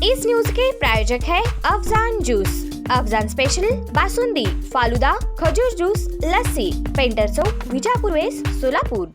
इस news के प्रायोजक है Afzan juice. Afzan special basundi, falooda, खजूर जूस, लस्सी, पेंटर चौक, विजापूर वेस्ट, सोलापूर।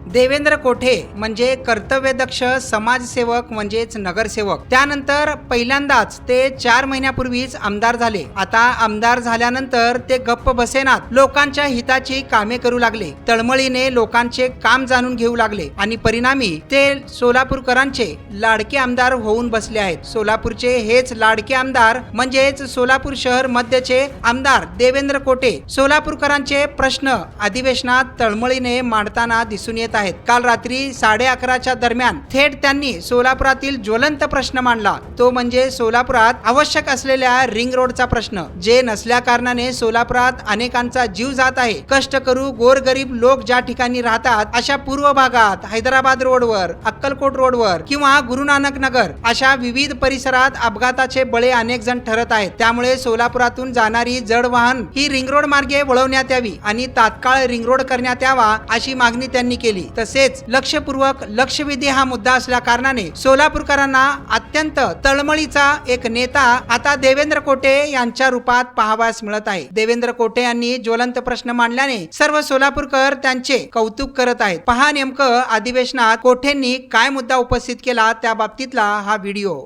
देवेंद्र कोठे म्हणजे कर्तव्यदक्ष समाजसेवक म्हणजेच नगरसेवक। त्यानंतर पहिल्यांदाच ते 4 महिन्यापूर्वीच आमदार झाले। आता आमदार झाल्यानंतर ते गप्प बसेनात, लोकांच्या हिताची कामे करू लागले, तळमळीने लोकांचे काम जाणून घेऊ लागले आणि परिणामी ते सोलापूरकरांचे लाडके आमदार होऊन बसले आहेत। सोलापूरचे हेच लाडके आमदार म्हणजेच सोलापूर शहर मध्यचे आमदार देवेंद्र कोठे सोलापूरकरांचे प्रश्न अधिवेशनात तळमळीने मांडताना दिसून येत आहेत। काल रात्री 11:30च्या दरम्यान थेट त्यांनी सोलापुरातील ज्वलंत प्रश्न मांडला, तो म्हणजे सोलापुरात आवश्यक असलेल्या रिंग रोडचा प्रश्न, जे नसल्या कारणाने सोलापुरात अनेकांचा जीव जात आहे। कष्टकरू गोरगरीब लोक ज्या ठिकाणी राहतात अशा पूर्व भागात, हैदराबाद रोडवर, अक्कलकोट रोडवर किंवा गुरुनानक नगर अशा विविध परिसरात अपघाताचे बळी अनेक जण ठरत आहेत। त्यामुळे सोलापुरातून जाणारी जड वाहन ही रिंग रोड मार्गे वळवण्यात यावी आणि तात्काळ रिंग रोड करण्यात यावा अशी मागणी त्यांनी केली। तसेच लक्षपूर्वक लक्षवेधी हा मुद्दा असल्या कारणाने सोलापूरकरांना अत्यंत तळमळीचा एक नेता आता देवेंद्र कोठे यांच्या रूपात पाहावयास मिळत आहे। देवेंद्र कोठे यांनी ज्वलंत प्रश्न मांडल्याने सर्व सोलापूरकर त्यांचे कौतुक करत आहेत। पहा नेमकं अधिवेशनात कोठेंनी काय मुद्दा उपस्थित केला त्या बाबतीतला हा व्हिडिओ।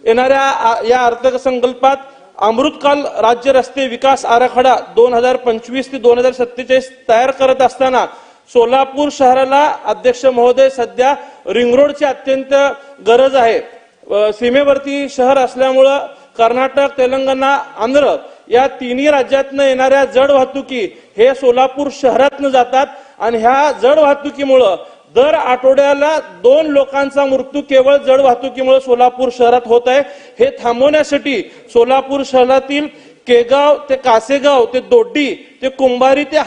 येणाऱ्या या अर्थसंकल्पात अमृतकाल राज्य रस्ते विकास आराखडा 2025 ते 2047 तयार करत असताना सोलापूर शहराला अध्यक्ष महोदय सध्या रिंग रोडची अत्यंत गरज आहे। सीमेवरती शहर असल्यामुळे कर्नाटक, तेलंगणा, आंध्र या तिन्ही राज्यातनं येणाऱ्या जड वाहतुकी हे सोलापूर शहरातनं जातात आणि ह्या जड वाहतुकीमुळे दर आठवड्याला 2 लोकांचा मृत्यू केवळ जड वाहतुकीमुळे सोलापूर शहरात होत आहे। हे थांबवण्यासाठी सोलापूर शहरातील केगाव ते कासेगाव ते दोड्डी ते कुंभारी ते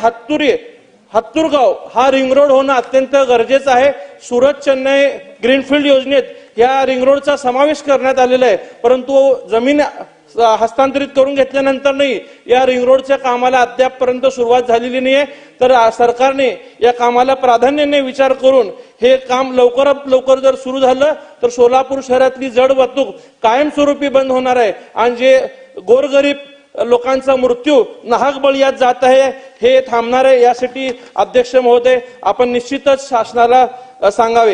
हत्तूरगाव हा रिंग रोड होणं अत्यंत गरजेचं आहे। सुरत चेन्नई ग्रीनफील्ड योजनेत या रिंग रोडचा समावेश करण्यात आलेला आहे, परंतु जमीन हस्तांतरित करून घेतल्यानंतर नाही या रिंग रोडच्या कामाला अद्यापपर्यंत सुरुवात झालेली नाहीये। तर सरकारने या कामाला प्राधान्याने विचार करून हे काम लवकरात लवकर जर सुरू झालं तर सोलापूर शहरातली जड वाहतूक कायमस्वरूपी बंद होणार आहे आणि जे गोरगरीब लोकांचा मृत्यू नाहक बळीत जात आहे हे थांबणार आहे। यासाठी अध्यक्ष महोदय आपण निश्चितच शासनाला सांगावे।